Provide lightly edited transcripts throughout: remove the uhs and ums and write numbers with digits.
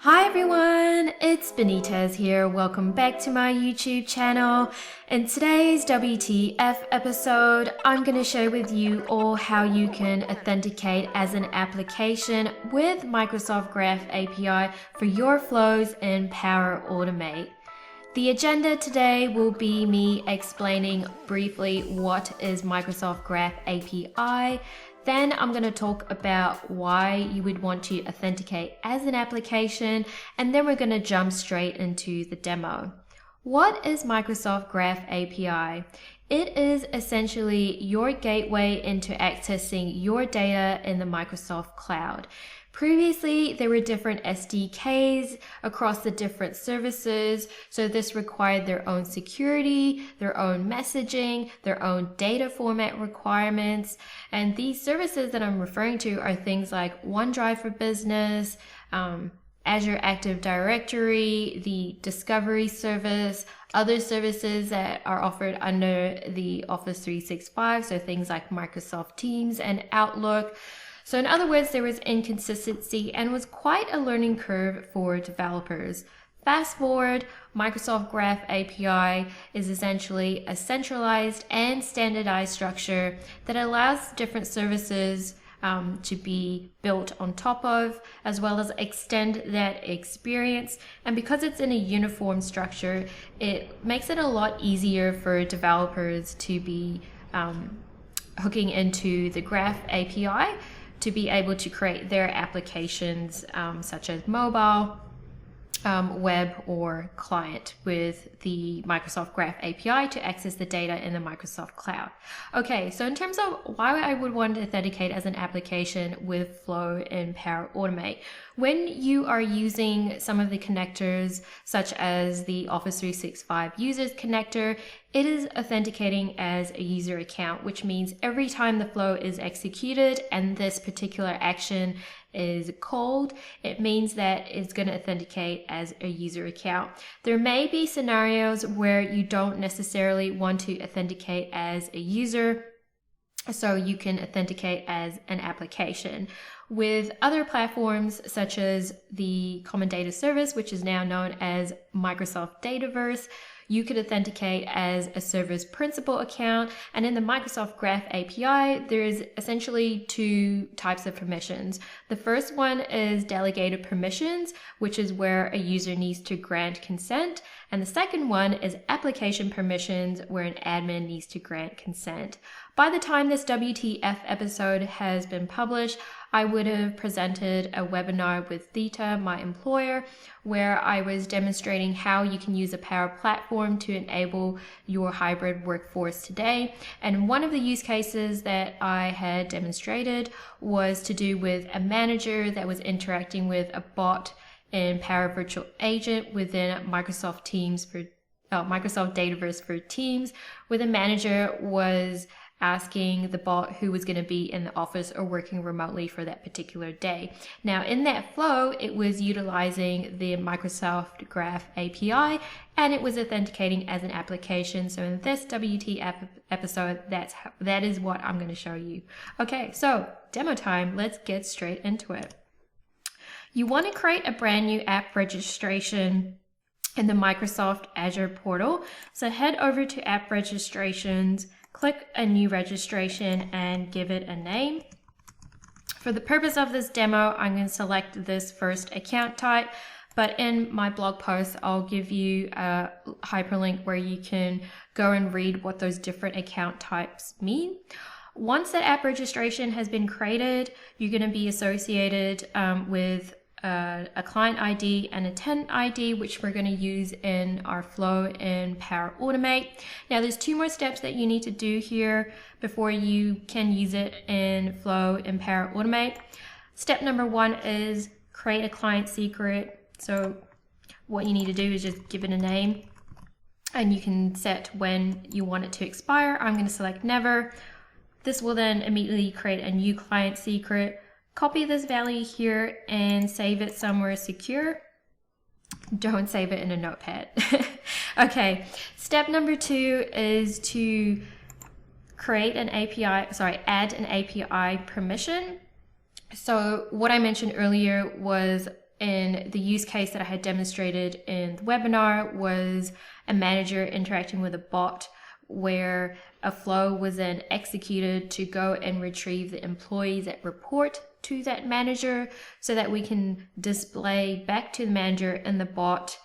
Hi everyone, it's Benitez here. Welcome back to my YouTube channel. In today's WTF episode, I'm going to share with you all how you can authenticate as an application with Microsoft Graph API for your flows in Power Automate. The agenda today will be me explaining briefly what is Microsoft Graph API. Then I'm going to talk about why you would want to authenticate as an application, and then we're going to jump straight into the demo. What is Microsoft Graph API? It is essentially your gateway into accessing your data in the Microsoft Cloud. Previously, there were different SDKs across the different services, so this required their own security, their own messaging, their own data format requirements, and these services that I'm referring to are things like OneDrive for Business, Azure Active Directory, the Discovery service, other services that are offered under the Office 365, so things like Microsoft Teams and Outlook. So in other words, there was inconsistency and was quite a learning curve for developers. Fast forward, Microsoft Graph API is essentially a centralized and standardized structure that allows different services to be built on top of, as well as extend that experience. And because it's in a uniform structure, it makes it a lot easier for developers to be hooking into the Graph API to be able to create their applications such as mobile, web, or client with the Microsoft Graph API to access the data in the Microsoft Cloud. Okay, so in terms of why I would want to authenticate as an application with Flow in Power Automate, when you are using some of the connectors such as the Office 365 Users Connector, it is authenticating as a user account, which means every time the flow is executed and this particular action is called, it means that it's going to authenticate as a user account. There may be scenarios where you don't necessarily want to authenticate as a user, so you can authenticate as an application. With other platforms such as the Common Data Service, which is now known as Microsoft Dataverse, you could authenticate as a service principal account. And in the Microsoft Graph API, there's essentially two types of permissions. The first one is delegated permissions, which is where a user needs to grant consent. And the second one is application permissions, where an admin needs to grant consent. By the time this WTF episode has been published, I would have presented a webinar with Theta, my employer, where I was demonstrating how you can use a Power Platform to enable your hybrid workforce today. And one of the use cases that I had demonstrated was to do with a manager that was interacting with a bot in Power Virtual Agent within Microsoft Teams for Microsoft Dataverse for Teams, where the manager was asking the bot who was going to be in the office or working remotely for that particular day. Now, in that flow, it was utilizing the Microsoft Graph API, and it was authenticating as an application. So in this WTF episode, that is what I'm going to show you. Okay, so demo time. Let's get straight into it. You want to create a brand new app registration in the Microsoft Azure portal. So head over to App Registrations, click a new registration and give it a name. For the purpose of this demo, I'm going to select this first account type, but in my blog post, I'll give you a hyperlink where you can go and read what those different account types mean. Once that app registration has been created, you're going to be associated with a client ID and a tenant ID, which we're going to use in our flow in Power Automate. Now, there's two more steps that you need to do here before you can use it in flow in Power Automate. Step number one is create a client secret. So what you need to do is just give it a name, and you can set when you want it to expire. I'm going to select never. This will then immediately create a new client secret. Copy this value here and save it somewhere secure. Don't save it in a notepad. Okay, step number two is to add an API permission. So what I mentioned earlier was in the use case that I had demonstrated in the webinar was a manager interacting with a bot where a flow was then executed to go and retrieve the employees that report to that manager so that we can display back to the manager and the bot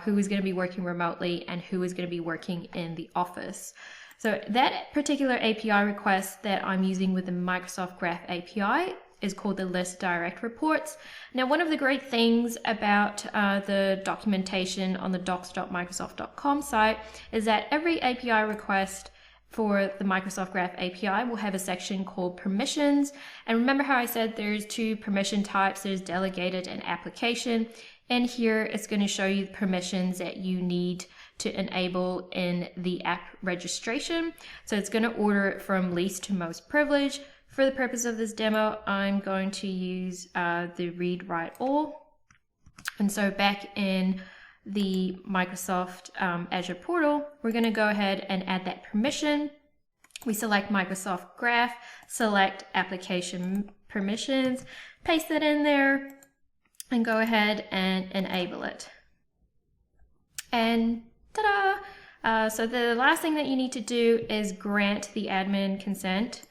who is going to be working remotely and who is going to be working in the office. So that particular API request that I'm using with the Microsoft Graph API is called the list direct reports. Now, one of the great things about the documentation on the docs.microsoft.com site is that every API request for the Microsoft Graph API will have a section called permissions. And remember how I said there's two permission types, there's delegated and application. And here it's going to show you the permissions that you need to enable in the app registration. So it's going to order it from least to most privilege. For the purpose of this demo, I'm going to use the read write all. And so back in the Microsoft Azure portal, we're going to go ahead and add that permission. We select Microsoft Graph, select application permissions, paste that in there, and go ahead and enable it. And ta-da! So the last thing that you need to do is grant the admin consent.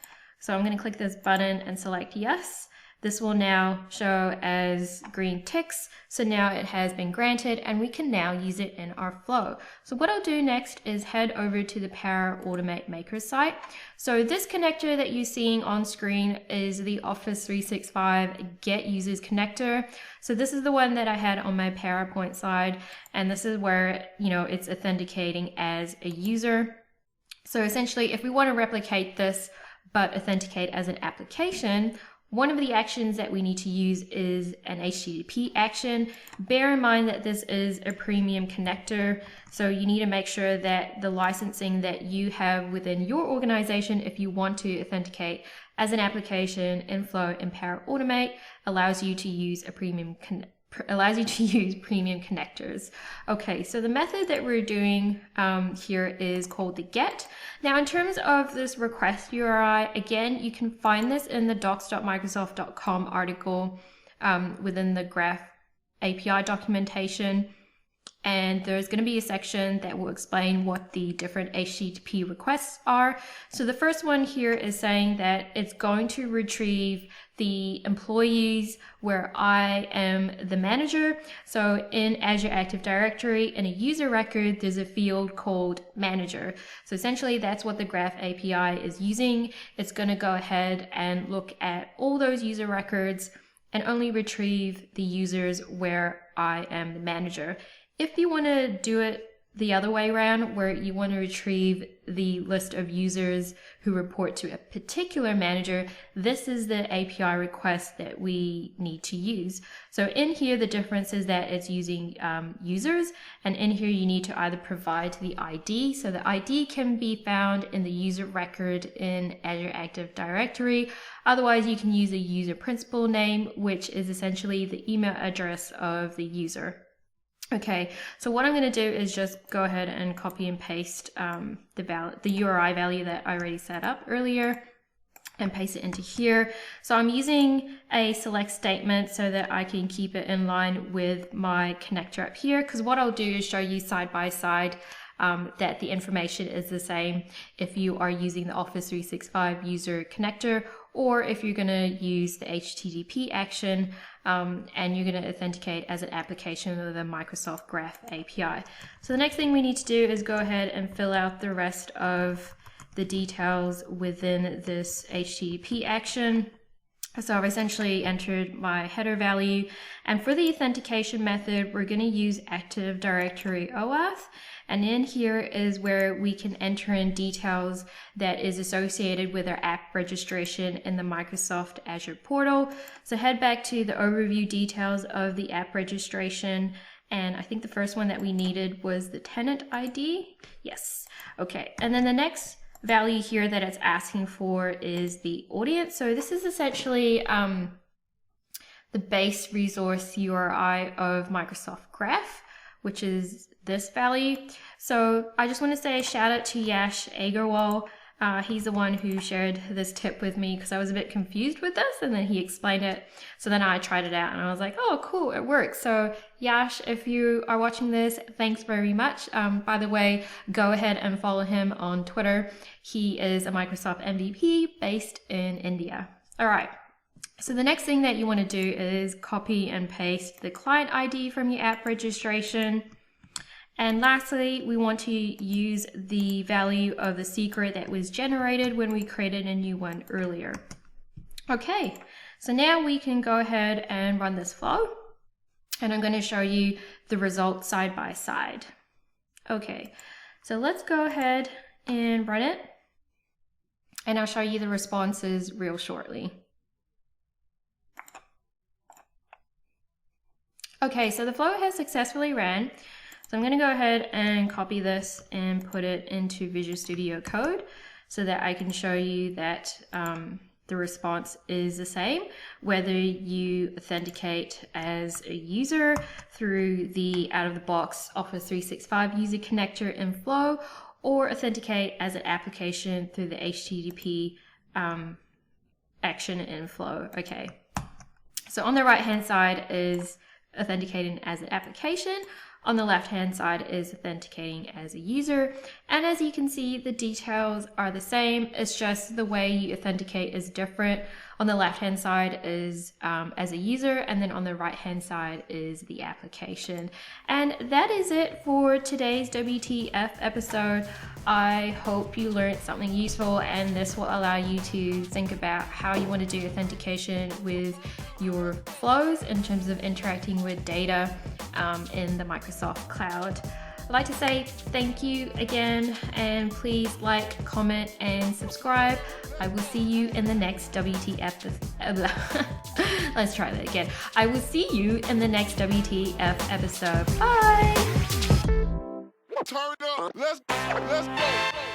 So I'm going to click this button and select yes. This will now show as green ticks. So now it has been granted and we can now use it in our flow. So what I'll do next is head over to the Power Automate Maker site. So this connector that you're seeing on screen is the Office 365 Get Users connector. So this is the one that I had on my PowerPoint slide, and this is where, it's authenticating as a user. So essentially, if we want to replicate this but authenticate as an application, one of the actions that we need to use is an HTTP action. Bear in mind that this is a premium connector, so you need to make sure that the licensing that you have within your organization, if you want to authenticate as an application in Flow and Power Automate, allows you to use premium connectors. Okay, so the method that we're doing here is called the get. Now, in terms of this request URI, again, you can find this in the docs.microsoft.com article within the Graph API documentation. And there's going to be a section that will explain what the different HTTP requests are. So the first one here is saying that it's going to retrieve the employees where I am the manager. So in Azure Active Directory, in a user record, there's a field called manager. So essentially that's what the Graph API is using. It's going to go ahead and look at all those user records and only retrieve the users where I am the manager. If you want to do it the other way around, where you want to retrieve the list of users who report to a particular manager, this is the API request that we need to use. So in here, the difference is that it's using users, and in here you need to either provide the ID. So the ID can be found in the user record in Azure Active Directory. Otherwise, you can use a user principal name, which is essentially the email address of the user. Okay, so what I'm going to do is just go ahead and copy and paste the URI value that I already set up earlier and paste it into here. So I'm using a select statement so that I can keep it in line with my connector up here, because what I'll do is show you side by side that the information is the same if you are using the Office 365 user connector, or if you're going to use the HTTP action and you're going to authenticate as an application with the Microsoft Graph API. So the next thing we need to do is go ahead and fill out the rest of the details within this HTTP action. So I've essentially entered my header value, and for the authentication method, we're going to use Active Directory OAuth, and in here is where we can enter in details that is associated with our app registration in the Microsoft Azure portal. So head back to the overview details of the app registration, and I think the first one that we needed was the tenant ID. Yes. Okay, and then the next value here that it's asking for is the audience. So this is essentially the base resource URI of Microsoft Graph, which is this value. So I just want to say a shout out to Yash Agarwal He's the one who shared this tip with me because I was a bit confused with this, and then he explained it. So then I tried it out and I was like, oh, cool, it works. So Yash, if you are watching this, thanks very much. By the way, go ahead and follow him on Twitter. He is a Microsoft MVP based in India. All right. So the next thing that you want to do is copy and paste the client ID from your app registration. And lastly, we want to use the value of the secret that was generated when we created a new one earlier. Okay, so now we can go ahead and run this flow. And I'm going to show you the results side by side. Okay, so let's go ahead and run it. And I'll show you the responses real shortly. Okay, so the flow has successfully ran. So I'm going to go ahead and copy this and put it into Visual Studio Code so that I can show you that the response is the same, whether you authenticate as a user through the out-of-the-box Office 365 user connector in Flow, or authenticate as an application through the HTTP action in Flow. Okay, so on the right-hand side is authenticating as an application. On the left-hand side is authenticating as a user. And as you can see, the details are the same. It's just the way you authenticate is different. On the left-hand side is as a user, and then on the right-hand side is the application. And that is it for today's WTF episode. I hope you learned something useful, and this will allow you to think about how you want to do authentication with your flows in terms of interacting with data in the Microsoft Cloud. I'd like to say thank you again, and please like, comment, and subscribe. I will see you in the next WTF. Let's try that again. I will see you in the next WTF episode. Bye. Turn up. Let's go.